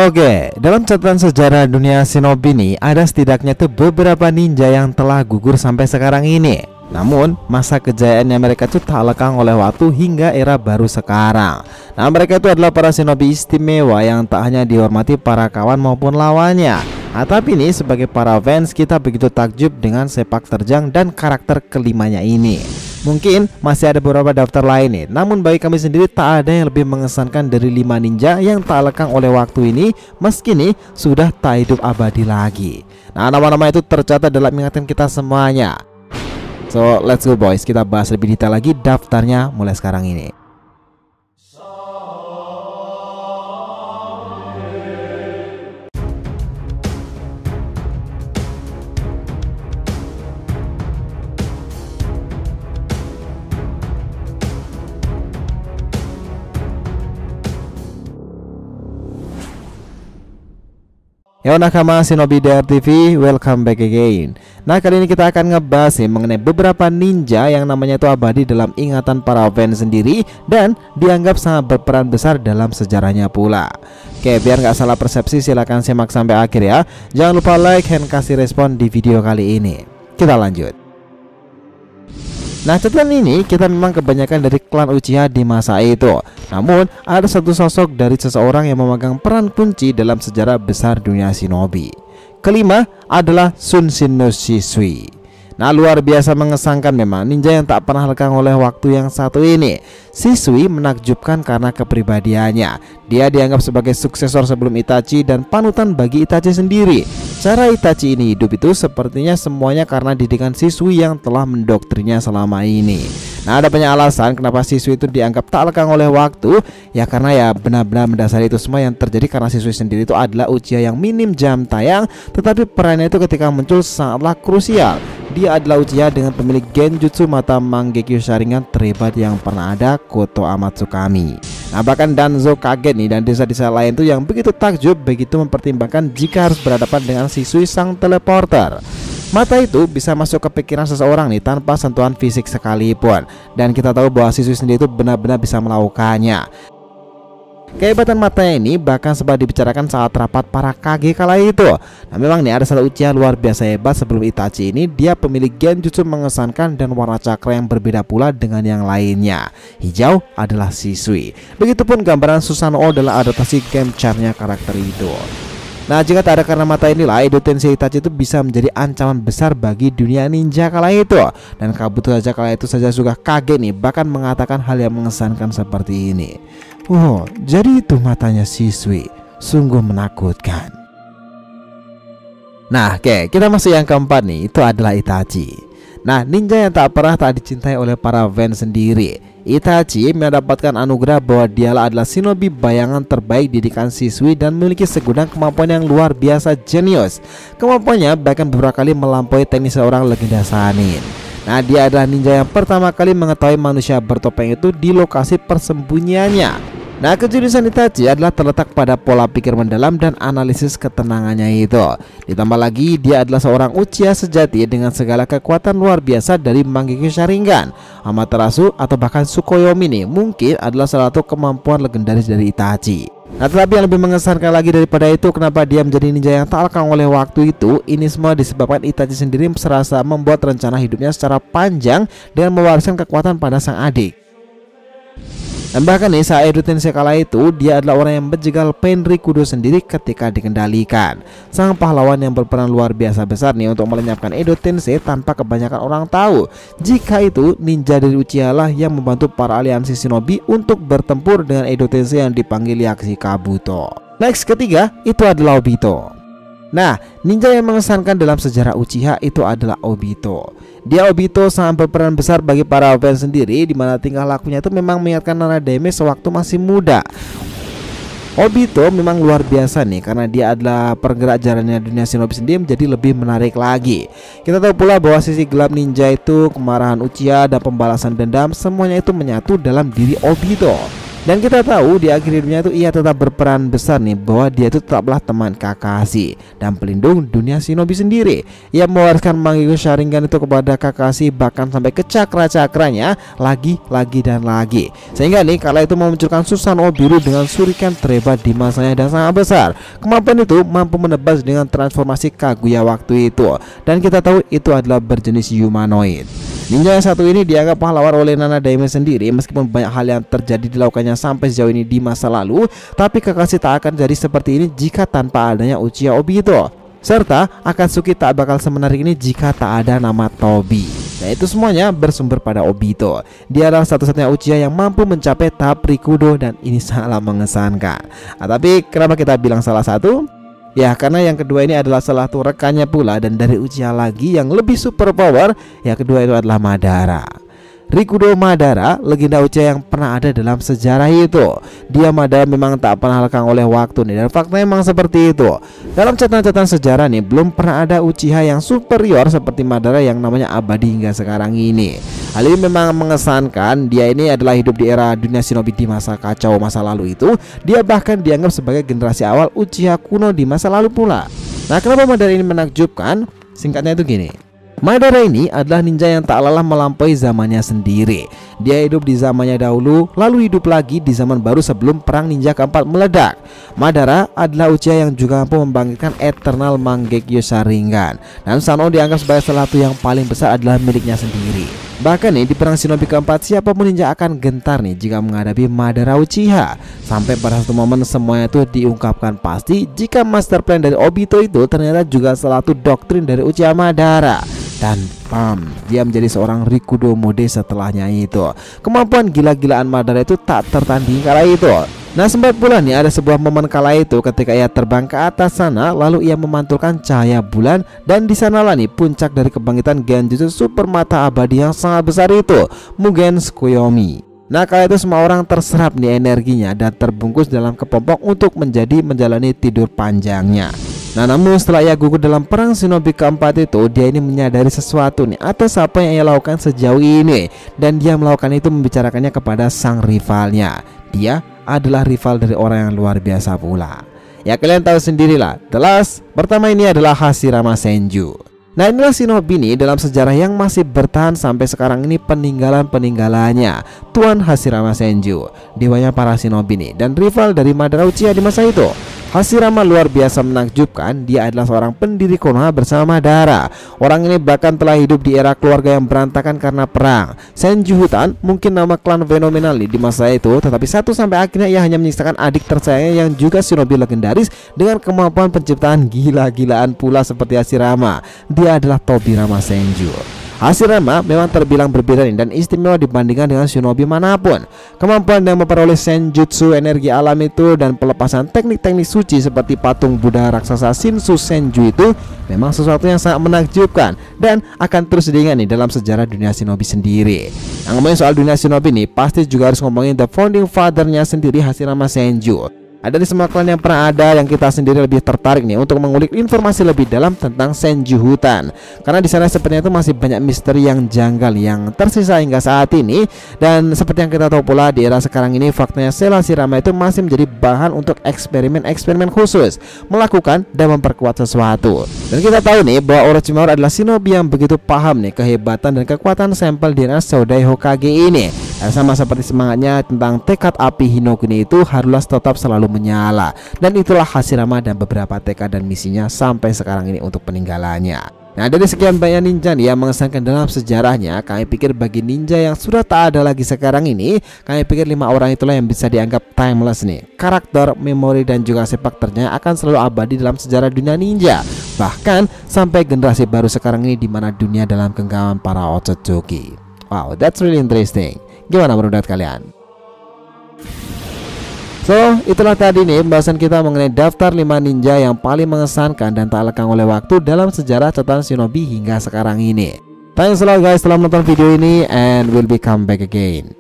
Oke, dalam catatan sejarah dunia shinobi nih, ada setidaknya tuh beberapa ninja yang telah gugur sampai sekarang ini. Namun, masa kejayaannya mereka tuh tak lekang oleh waktu hingga era baru sekarang. Nah, mereka itu adalah para shinobi istimewa yang tak hanya dihormati para kawan maupun lawannya. Nah, tapi nih sebagai para fans kita begitu takjub dengan sepak terjang dan karakter kelimanya ini. Mungkin masih ada beberapa daftar lain nih, namun bagi kami sendiri tak ada yang lebih mengesankan dari 5 ninja yang tak lekang oleh waktu ini, meski nih sudah tak hidup abadi lagi. Nah, nama-nama itu tercatat dalam ingatan kita semuanya. So let's go boys, kita bahas lebih detail lagi daftarnya mulai sekarang ini. Yo nakama Shinobi DR TV, welcome back again. Nah, kali ini kita akan ngebahas mengenai beberapa ninja yang namanya itu abadi dalam ingatan para fans sendiri dan dianggap sangat berperan besar dalam sejarahnya pula. Oke, biar nggak salah persepsi silahkan simak sampai akhir ya. Jangan lupa like dan kasih respon di video kali ini. Kita lanjut. Nah, catatan ini kita memang kebanyakan dari klan Uchiha di masa itu. Namun, ada satu sosok dari seseorang yang memegang peran kunci dalam sejarah besar dunia shinobi. Kelima adalah Sun Shinno Shisui. Nah, luar biasa mengesankan memang ninja yang tak pernah lekang oleh waktu yang satu ini. Shisui menakjubkan karena kepribadiannya. Dia dianggap sebagai suksesor sebelum Itachi dan panutan bagi Itachi sendiri. Cara Itachi ini hidup itu sepertinya semuanya karena didikan Shisui yang telah mendoktrinnya selama ini. Nah, ada banyak alasan kenapa Shisui itu dianggap tak lekang oleh waktu. Ya karena ya benar-benar mendasari itu semua yang terjadi karena Shisui sendiri itu adalah Uchiha yang minim jam tayang, tetapi perannya itu ketika muncul sangatlah krusial. Dia adalah Uchiha dengan pemilik genjutsu mata Mangekyou Sharingan terhebat yang pernah ada, Koto Amatsukami. Nah, bahkan Danzo kaget nih dan desa-desa lain tuh yang begitu takjub begitu mempertimbangkan jika harus berhadapan dengan Shisui sang teleporter. Mata itu bisa masuk ke pikiran seseorang nih tanpa sentuhan fisik sekalipun. Dan kita tahu bahwa Shisui sendiri itu benar-benar bisa melakukannya. Kehebatan matanya ini bahkan sempat dibicarakan saat rapat para Kage kala itu. Nah, memang nih ada satu Uchiha luar biasa hebat sebelum Itachi ini. Dia pemilik genjutsu mengesankan dan warna cakra yang berbeda pula dengan yang lainnya. Hijau adalah Shisui. Begitupun gambaran Susanoo dalam adaptasi game chartnya karakter itu. Nah, jika tak ada karena mata inilah Edo Tensei Itachi itu bisa menjadi ancaman besar bagi dunia ninja kala itu. Dan Kabuto saja kala itu saja sudah kaget nih, bahkan mengatakan hal yang mengesankan seperti ini. Oh, jadi itu matanya Shisui, sungguh menakutkan. Nah, oke, kita masuk yang keempat nih, itu adalah Itachi. Nah, ninja yang tak pernah tak dicintai oleh para fans sendiri. Itachi mendapatkan anugerah bahwa dialah adalah shinobi bayangan terbaik didikan Shisui dan memiliki segudang kemampuan yang luar biasa jenius. Kemampuannya bahkan beberapa kali melampaui teknis seorang legenda Sannin. Nah, dia adalah ninja yang pertama kali mengetahui manusia bertopeng itu di lokasi persembunyiannya. Nah, kejeniusan Itachi adalah terletak pada pola pikir mendalam dan analisis ketenangannya itu. Ditambah lagi dia adalah seorang Uchiha sejati dengan segala kekuatan luar biasa dari Mangekyou Sharingan, Amaterasu atau bahkan Tsukuyomi nih mungkin adalah salah satu kemampuan legendaris dari Itachi. Nah, tetapi yang lebih mengesankan lagi daripada itu, kenapa dia menjadi ninja yang tak lekang oleh waktu itu, ini semua disebabkan Itachi sendiri serasa membuat rencana hidupnya secara panjang dengan mewariskan kekuatan pada sang adik. Dan bahkan nih saat Edo Tensei kala itu, dia adalah orang yang menjegal Pain Rikudo sendiri ketika dikendalikan. Sang pahlawan yang berperan luar biasa besar nih untuk melenyapkan Edo Tensei tanpa kebanyakan orang tahu. Jika itu ninja dari Uchiha lah yang membantu para aliansi shinobi untuk bertempur dengan Edo Tensei yang dipanggil Yakushi Kabuto. Next, ketiga itu adalah Obito. Nah, ninja yang mengesankan dalam sejarah Uchiha itu adalah Obito. Obito sangat berperan besar bagi para fans sendiri, di mana tingkah lakunya itu memang mengingatkan Narademe sewaktu masih muda. Obito memang luar biasa nih karena dia adalah pergerak jalannya dunia shinobi sendiri menjadi lebih menarik lagi. Kita tahu pula bahwa sisi gelap ninja itu, kemarahan Uchiha dan pembalasan dendam, semuanya itu menyatu dalam diri Obito. Dan kita tahu di akhir hidupnya itu ia tetap berperan besar nih, bahwa dia itu tetaplah teman Kakashi dan pelindung dunia shinobi sendiri. Ia mewariskan Mangekyo Sharingan itu kepada Kakashi, bahkan sampai ke cakra-cakranya lagi dan lagi. Sehingga nih kala itu memunculkan Susanoo biru dengan shuriken terhebat di masanya dan sangat besar. Kemampuan itu mampu menebas dengan transformasi Kaguya waktu itu. Dan kita tahu itu adalah berjenis humanoid. Ninja yang satu ini dianggap pahlawan oleh Nana Daime sendiri, meskipun banyak hal yang terjadi dilakukannya sampai sejauh ini di masa lalu. Tapi Kakashi tak akan jadi seperti ini jika tanpa adanya Uchiha Obito, serta Akatsuki tak bakal semenarik ini jika tak ada nama Tobi. Nah, itu semuanya bersumber pada Obito. Dia adalah satu-satunya Uchiha yang mampu mencapai tahap Rikudo, dan ini sangatlah mengesankan. Tapi kenapa kita bilang salah satu? Ya, karena yang kedua ini adalah salah satu rekannya pula, dan dari Uchiha lagi yang lebih super power. Yang kedua itu adalah Madara. Rikudo Madara, legenda Uchiha yang pernah ada dalam sejarah itu. Dia Madara memang tak pernah lekang oleh waktu nih, dan faktanya memang seperti itu. Dalam catatan sejarah nih, belum pernah ada Uchiha yang superior seperti Madara yang namanya abadi hingga sekarang ini. Hal ini memang mengesankan. Dia ini adalah hidup di era dunia shinobi di masa kacau masa lalu itu. Dia bahkan dianggap sebagai generasi awal Uchiha kuno di masa lalu pula. Nah, kenapa Madara ini menakjubkan? Singkatnya itu gini. Madara ini adalah ninja yang tak lelah melampaui zamannya sendiri. Dia hidup di zamannya dahulu, lalu hidup lagi di zaman baru sebelum perang ninja keempat meledak. Madara adalah Uchiha yang juga mampu membangkitkan Eternal Mangekyo Sharingan. Dan Susanoo dianggap sebagai salah satu yang paling besar adalah miliknya sendiri. Bahkan nih di perang shinobi keempat, siapapun ninja akan gentar nih jika menghadapi Madara Uchiha. Sampai pada satu momen semuanya itu diungkapkan pasti jika master plan dari Obito itu ternyata juga salah satu doktrin dari Uchiha Madara. Dan dia menjadi seorang Rikudo mode setelahnya itu. Kemampuan gila-gilaan Madara itu tak tertandingi kala itu. Nah, sempat pula nih ada sebuah momen kala itu ketika ia terbang ke atas sana, lalu ia memantulkan cahaya bulan, dan di sanalah nih puncak dari kebangkitan Genjutsu super mata abadi yang sangat besar itu, Mugen Tsukuyomi. Nah, kala itu semua orang terserap nih energinya dan terbungkus dalam kepompong untuk menjalani tidur panjangnya. Nah, namun setelah ia gugur dalam perang shinobi keempat itu, dia ini menyadari sesuatu nih atas apa yang ia lakukan sejauh ini, dan dia melakukan itu membicarakannya kepada sang rivalnya. Dia adalah rival dari orang yang luar biasa pula. Ya, kalian tahu sendirilah. Jelas, pertama ini adalah Hashirama Senju. Nah, inilah shinobi nih dalam sejarah yang masih bertahan sampai sekarang ini, peninggalannya Tuan Hashirama Senju, dewanya para shinobi nih, dan rival dari Madara Uchiha di masa itu. Hashirama luar biasa menakjubkan. Dia adalah seorang pendiri Konoha bersama Madara. Orang ini bahkan telah hidup di era keluarga yang berantakan karena perang. Senju Hutan mungkin nama klan fenomenal di masa itu, tetapi sampai akhirnya ia hanya menyisakan adik tersayangnya yang juga shinobi legendaris dengan kemampuan penciptaan gila-gilaan pula seperti Hashirama. Dia adalah Tobirama Senju. Hashirama memang terbilang berbeda dan istimewa dibandingkan dengan shinobi manapun. Kemampuan yang memperoleh senjutsu energi alam itu dan pelepasan teknik-teknik suci seperti patung Buddha raksasa Shinsu Senju itu memang sesuatu yang sangat menakjubkan dan akan terus diingat nih dalam sejarah dunia shinobi sendiri. Yang ngomongin soal dunia shinobi nih, pasti juga harus ngomongin the founding father-nya sendiri, Hashirama Senju. Ada di semua klan yang pernah ada yang kita sendiri lebih tertarik nih untuk mengulik informasi lebih dalam tentang Senju Hutan, karena di sana sepertinya itu masih banyak misteri yang janggal yang tersisa hingga saat ini. Dan seperti yang kita tahu pula, di era sekarang ini faktanya sel Hashirama itu masih menjadi bahan untuk eksperimen khusus, melakukan dan memperkuat sesuatu. Dan kita tahu nih bahwa Orochimaru adalah shinobi yang begitu paham nih kehebatan dan kekuatan sampel di era Shodai Hokage ini. Dan sama seperti semangatnya tentang tekad api Hinokuni itu harus tetap selalu menyala. Dan itulah Hashirama dan beberapa tekad dan misinya sampai sekarang ini untuk peninggalannya. Nah, dari sekian banyak ninja nih yang mengesankan dalam sejarahnya, kami pikir bagi ninja yang sudah tak ada lagi sekarang ini, kami pikir 5 orang itulah yang bisa dianggap timeless nih. Karakter, memori, dan juga sepak terjangnya akan selalu abadi dalam sejarah dunia ninja, bahkan sampai generasi baru sekarang ini, di mana dunia dalam genggaman para Otsutsuki. Wow, that's really interesting. Gimana menurut kalian? So, itulah tadi nih pembahasan kita mengenai daftar 5 ninja yang paling mengesankan dan tak lekang oleh waktu dalam sejarah catatan shinobi hingga sekarang ini. Thanks a lot guys telah menonton video ini, and we'll be come back again.